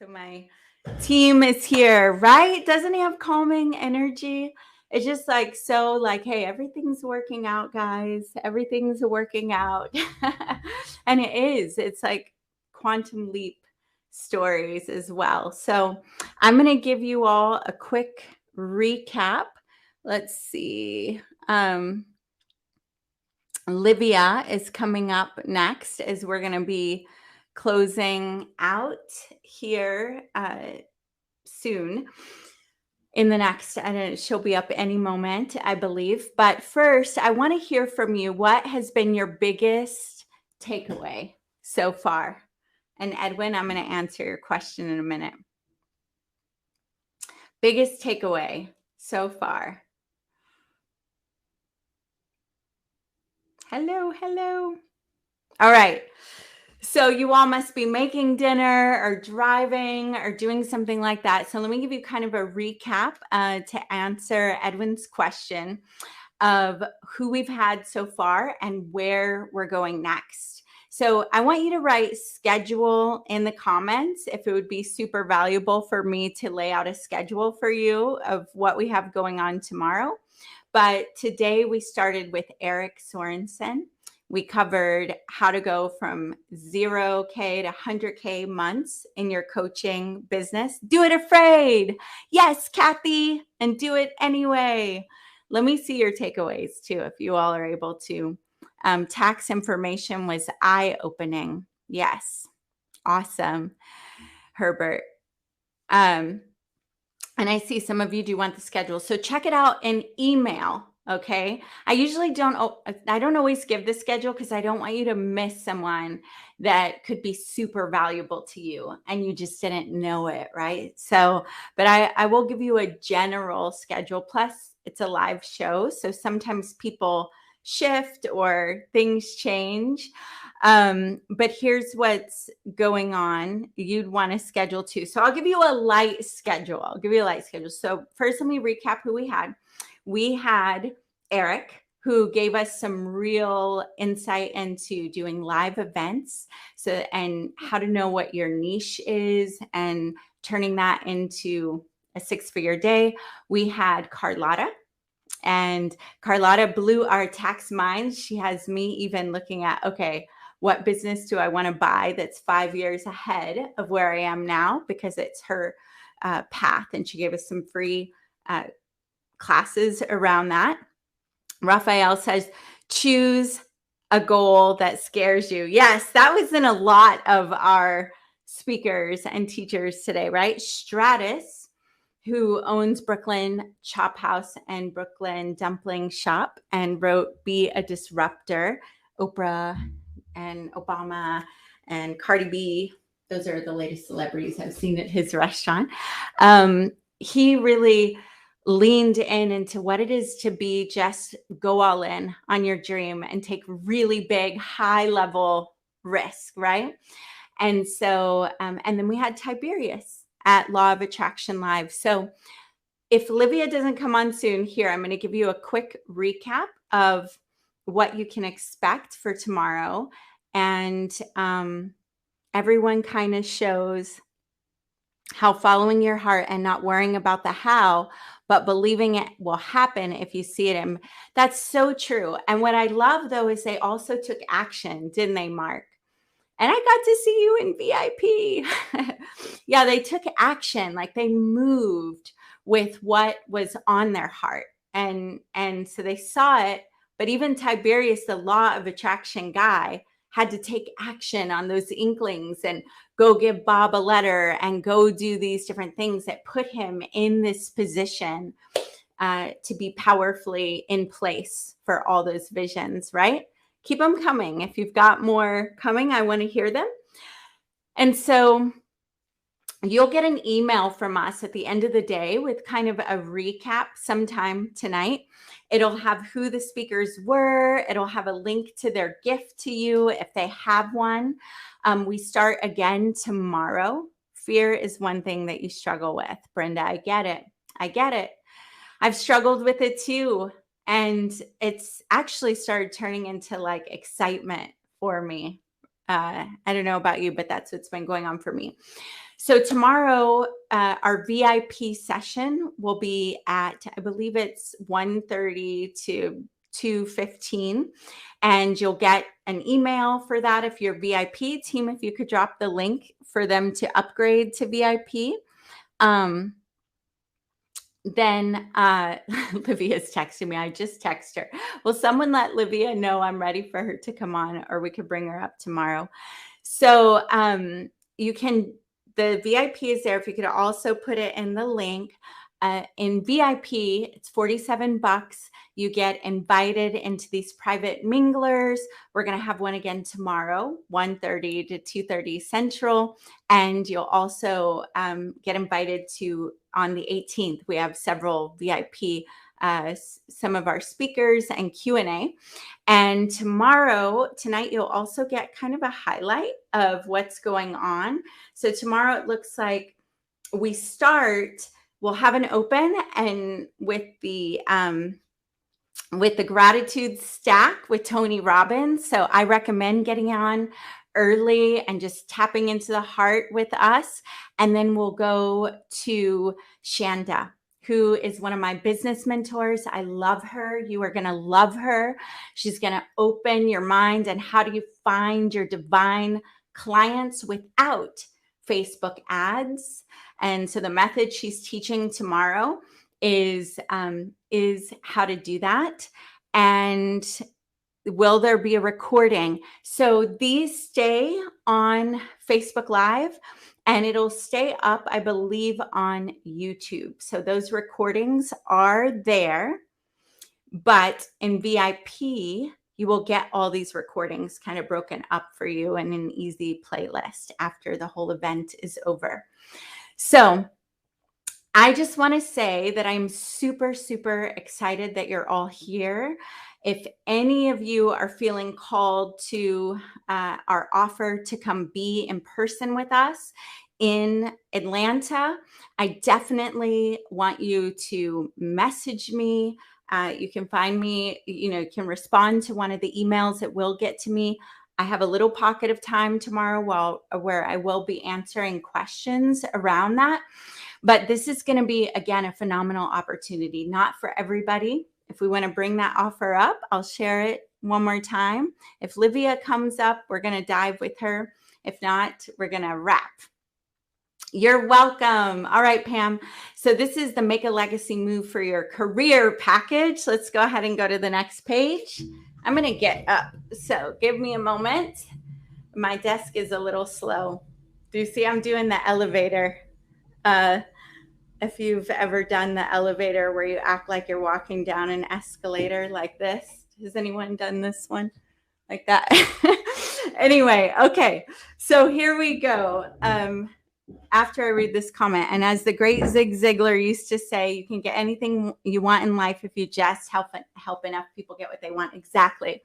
So my team is here, right? Doesn't he have calming energy? It's just like so like, hey, everything's working out, guys. Everything's working out. And it is. It's like quantum leap stories as well. So I'm going to give you all a quick recap. Let's see. Livia is coming up next as we're going to be closing out here soon in the next, and she'll be up any moment, I believe. But first, I want to hear from you. What has been your biggest takeaway so far? And Edwin, I'm going to answer your question in a minute. Biggest takeaway so far. Hello, hello. All right. So you all must be making dinner or driving or doing something like that. So let me give you kind of a recap to answer Edwin's question of who we've had so far and where we're going next. So I want you to write schedule in the comments if it would be super valuable for me to lay out a schedule for you of what we have going on tomorrow. But today we started with Eric Sorensen. We covered how to go from 0K to 100K months in your coaching business. Do it afraid. Yes, Kathy, and do it anyway. Let me see your takeaways too, if you all are able to. Tax information was eye-opening. Yes. Awesome, Herbert. And I see some of you do want the schedule. So check it out in email. Okay. I don't always give the schedule because I don't want you to miss someone that could be super valuable to you and you just didn't know it. Right. So, but I will give you a general schedule. Plus it's a live show. So sometimes people shift or things change. But here's what's going on. You'd want to schedule too. So I'll give you a light schedule. So first, let me recap who we had. We had Eric, who gave us some real insight into doing live events. So, and how to know what your niche is and turning that into a 6-figure day. We had Carlotta. And Carlotta blew our tax minds. She has me even looking at, okay, what business do I want to buy that's 5 years ahead of where I am now, because it's her path. And she gave us some free classes around that. Raphael says, choose a goal that scares you. Yes, that was in a lot of our speakers and teachers today, right? Stratus, who owns Brooklyn Chop House and Brooklyn Dumpling Shop and wrote Be a Disruptor. Oprah and Obama and Cardi B, those are the latest celebrities I've seen at his restaurant. He really leaned into what it is to be just go all in on your dream and take really big, high level risk, right? And so, and then we had Tiberius at Law of Attraction Live. So if Livia doesn't come on soon, here, I'm going to give you a quick recap of what you can expect for tomorrow. And everyone kind of shows how following your heart and not worrying about the how, but believing it will happen if you see it. And that's so true. And what I love, though, is they also took action, didn't they, Mark? And I got to see you in VIP. Yeah, they took action, like they moved with what was on their heart. And so they saw it. But even Tiberius, the law of attraction guy, had to take action on those inklings and go give Bob a letter and go do these different things that put him in this position to be powerfully in place for all those visions, right? Keep them coming. If you've got more coming, I want to hear them. And so you'll get an email from us at the end of the day with kind of a recap sometime tonight. It'll have who the speakers were. It'll have a link to their gift to you if they have one. We start again tomorrow. Fear is one thing that you struggle with. Brenda, I get it. I've struggled with it too. And it's actually started turning into like excitement for me I don't know about you, but that's what's been going on for me. So tomorrow, our VIP session will be at, I believe it's 1:30 to 2:15, and you'll get an email for that if you're VIP. Team, if you could drop the link for them to upgrade to VIP. Um, then Livia's texting me. I just text her. Will someone let Livia know I'm ready for her to come on, or we could bring her up tomorrow? So you can, the VIP is there. If you could also put it in the link. In VIP, it's $47. You get invited into these private minglers. We're going to have one again tomorrow, 1:30 to 2:30 Central. And you'll also get invited to, on the 18th, we have several VIP, some of our speakers and Q&A. And tonight, you'll also get kind of a highlight of what's going on. So tomorrow, it looks like we'll have an open and with the gratitude stack with Tony Robbins. So I recommend getting on early and just tapping into the heart with us. And then we'll go to Shanda, who is one of my business mentors. I love her. You are going to love her. She's going to open your mind and how do you find your divine clients without Facebook ads. And so the method she's teaching tomorrow is how to do that. And will there be a recording? So these stay on Facebook Live and it'll stay up, I believe, on YouTube. So those recordings are there, but in VIP, you will get all these recordings kind of broken up for you in an easy playlist after the whole event is over. So I just want to say that I'm super, super excited that you're all here. If any of you are feeling called to our offer to come be in person with us in Atlanta, I definitely want you to message me. You can find me, you can respond to one of the emails. It will get to me. I have a little pocket of time tomorrow where I will be answering questions around that. But this is going to be, again, a phenomenal opportunity, not for everybody. If we want to bring that offer up, I'll share it one more time. If Livia comes up, we're going to dive with her. If not, we're going to wrap. You're welcome. All right, Pam. So this is the Make a Legacy Move for Your Career package. Let's go ahead and go to the next page. I'm going to get up. So give me a moment. My desk is a little slow. Do you see I'm doing the elevator? If you've ever done the elevator where you act like you're walking down an escalator like this. Has anyone done this one like that? Anyway, okay. So here we go. After I read this comment, and as the great Zig Ziglar used to say, you can get anything you want in life if you just help enough people get what they want. Exactly.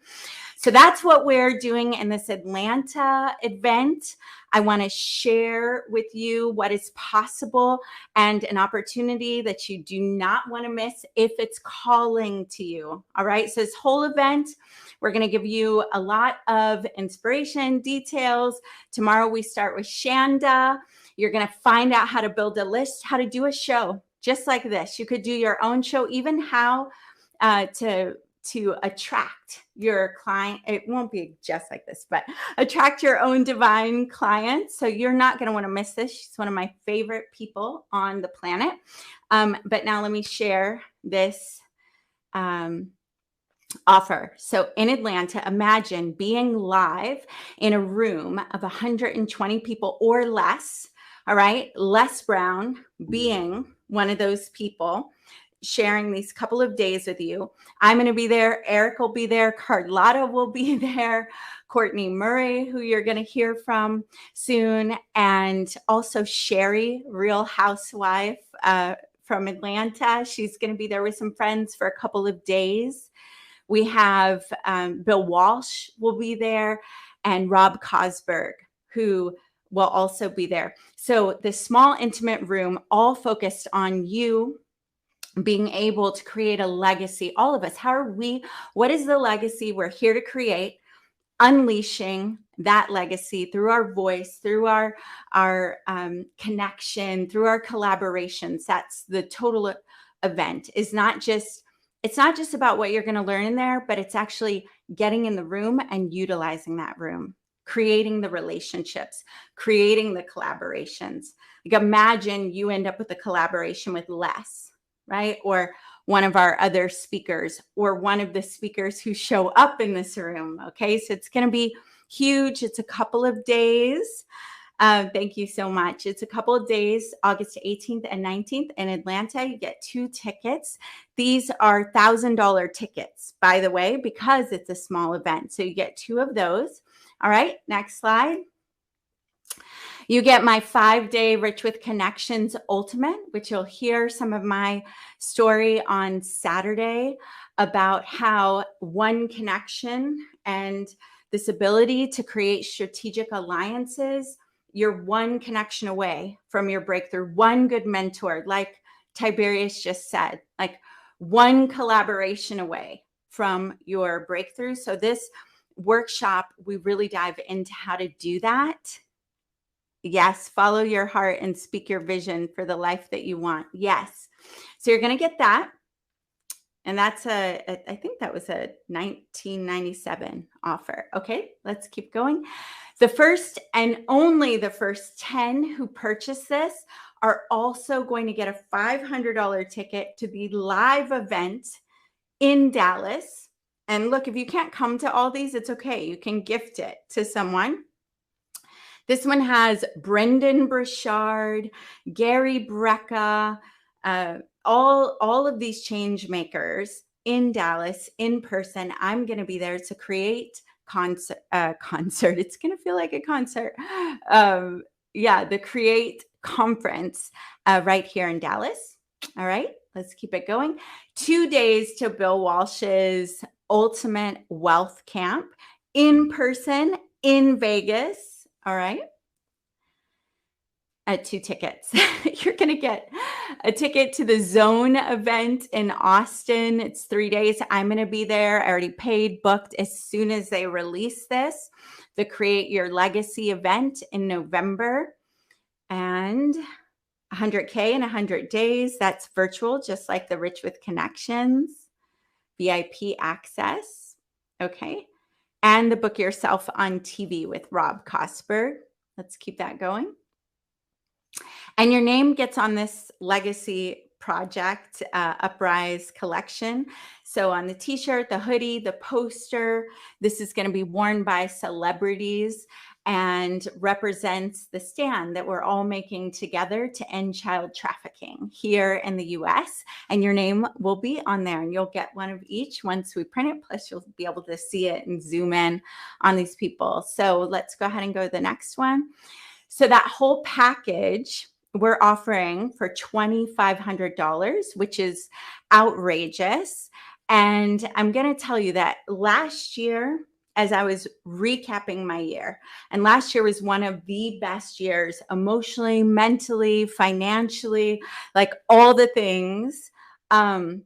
So that's what we're doing in this Atlanta event. I want to share with you what is possible and an opportunity that you do not want to miss if it's calling to you. All right. So this whole event, we're going to give you a lot of inspiration, details. Tomorrow we start with Shanda. You're going to find out how to build a list, how to do a show just like this. You could do your own show, even how to attract your client. It won't be just like this, but attract your own divine clients. So you're not going to want to miss this. She's one of my favorite people on the planet. But now let me share this offer. So in Atlanta, imagine being live in a room of 120 people or less. All right. Les Brown being one of those people, sharing these couple of days with you. I'm going to be there. Eric will be there. Carlotta will be there. Courtney Murray, who you're going to hear from soon. And also Sherry, Real Housewife from Atlanta. She's going to be there with some friends for a couple of days. We have Bill Walsh will be there, and Rob Cosberg, who will also be there. So this small, intimate room, all focused on you being able to create a legacy. All of us, what is the legacy we're here to create? Unleashing that legacy through our voice, through our connection, through our collaborations. That's the total event. It's not just about what you're going to learn in there, but it's actually getting in the room and utilizing that room, creating the relationships, creating the collaborations. Like, imagine you end up with a collaboration with Les, right? Or one of our other speakers, or one of the speakers who show up in this room. Okay, so it's going to be huge. It's a couple of days. Thank you so much. It's a couple of days, August 18th and 19th in Atlanta. You get 2 tickets. These are $1,000 tickets, by the way, because it's a small event. So you get 2 of those. All right, next slide. You get my 5-day Rich with Connections Ultimate, which you'll hear some of my story on Saturday about how one connection and this ability to create strategic alliances, you're one connection away from your breakthrough, one good mentor, like Tiberius just said, like one collaboration away from your breakthrough. So this workshop, we really dive into how to do that. Yes, follow your heart and speak your vision for the life that you want. Yes. So you're going to get that. And that's I think that was a $19.97 offer. Okay, let's keep going. The first and only the first 10 who purchase this are also going to get a $500 ticket to the live event in Dallas. And look, if you can't come to all these, it's okay. You can gift it to someone. This one has Brendan Burchard, Gary Brecka, all of these change makers in Dallas in person. I'm going to be there to create concert. It's going to feel like a concert. The Create Conference right here in Dallas. All right, let's keep it going. 2 days to Bill Walsh's Ultimate Wealth Camp in person in Vegas. All right. 2 tickets. You're going to get a ticket to the Zone event in Austin. It's 3 days. I'm going to be there. I already paid, booked as soon as they release this. The Create Your Legacy event in November. And 100K in 100 days. That's virtual, just like the Rich with Connections. VIP access. Okay. And the Book Yourself on TV with Rob Kosberg. Let's keep that going. And your name gets on this legacy project, Uprise collection. So on the t-shirt, the hoodie, the poster, this is going to be worn by celebrities and represents the stand that we're all making together to end child trafficking here in the US. And your name will be on there, and you'll get one of each once we print it. Plus you'll be able to see it and zoom in on these people. So let's go ahead and go to the next one. So that whole package we're offering for $2,500, which is outrageous. And I'm going to tell you that last year, as I was recapping my year, and last year was one of the best years emotionally, mentally, financially, like all the things. I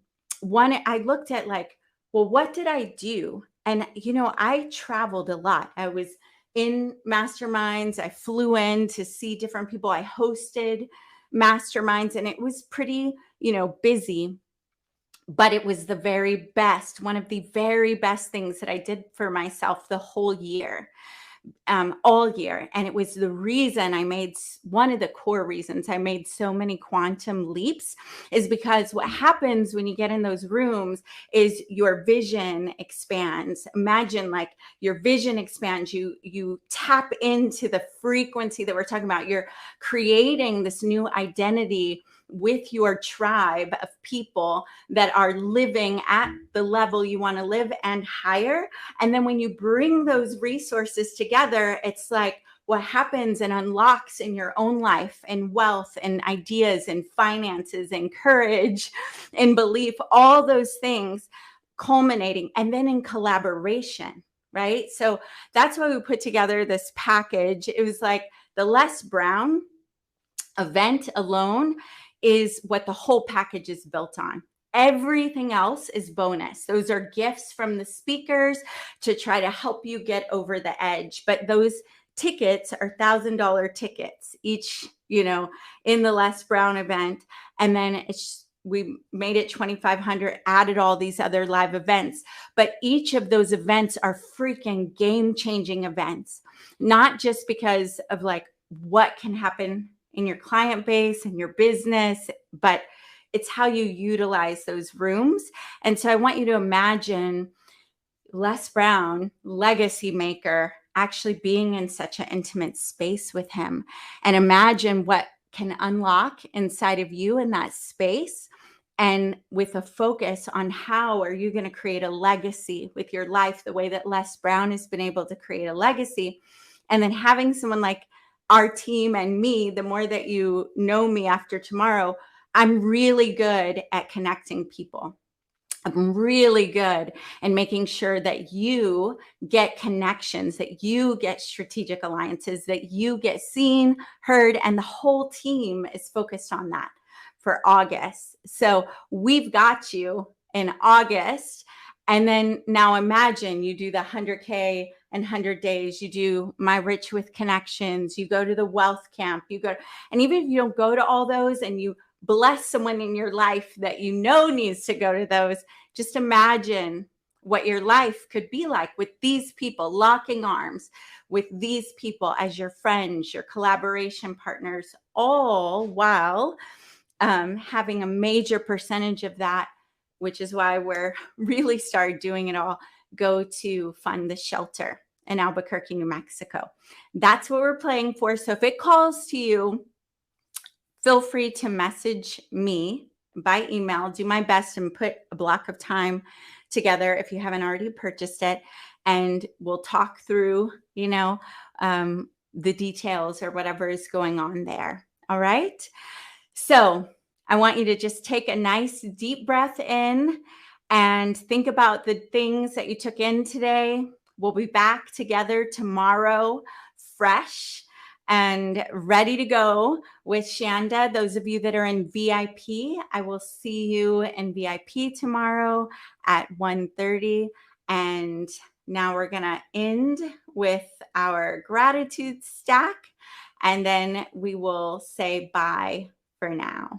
looked at like, well, what did I do? And, I traveled a lot. I was in masterminds. I flew in to see different people. I hosted masterminds, and it was pretty, busy, but it was the very best, one of the very best things that I did for myself the whole year. All year. And it was the reason one of the core reasons I made so many quantum leaps is because what happens when you get in those rooms is your vision expands. Imagine like your vision expands, you tap into the frequency that we're talking about. You're creating this new identity with your tribe of people that are living at the level you want to live and higher. And then when you bring those resources together, it's like what happens and unlocks in your own life, and wealth and ideas and finances and courage and belief, all those things culminating, and then in collaboration, right? So that's why we put together this package. It was like the Les Brown event alone is what the whole package is built on. Everything else is bonus. Those are gifts from the speakers to try to help you get over the edge. But those tickets are $1,000 tickets each, in the Les Brown event. And then we made it 2,500, added all these other live events. But each of those events are freaking game-changing events, not just because of like what can happen in your client base and your business, but it's how you utilize those rooms. And so I want you to imagine Les Brown, legacy maker, actually being in such an intimate space with him, and imagine what can unlock inside of you in that space. And with a focus on how are you going to create a legacy with your life, the way that Les Brown has been able to create a legacy. And then having someone like our team and me, the more that you know me after tomorrow, I'm really good at connecting people. I'm really good at making sure that you get connections, that you get strategic alliances, that you get seen, heard, and the whole team is focused on that for August. So we've got you in August. And then now imagine you do the 100K and 100 days, you do My Rich with Connections, you go to the wealth camp, and even if you don't go to all those and you bless someone in your life that needs to go to those, just imagine what your life could be like with these people, locking arms with these people as your friends, your collaboration partners, all while having a major percentage of that, which is why we're really started doing it all, go to fund the shelter in Albuquerque, New Mexico. That's what we're playing for. So if it calls to you, feel free to message me by email. Do my best and put a block of time together if you haven't already purchased it. And we'll talk through, the details or whatever is going on there. All right. So I want you to just take a nice deep breath in and think about the things that you took in today. We'll be back together tomorrow, fresh and ready to go with Shanda. Those of you that are in VIP, I will see you in VIP tomorrow at 1:30. And now we're going to end with our gratitude stack, and then we will say bye for now.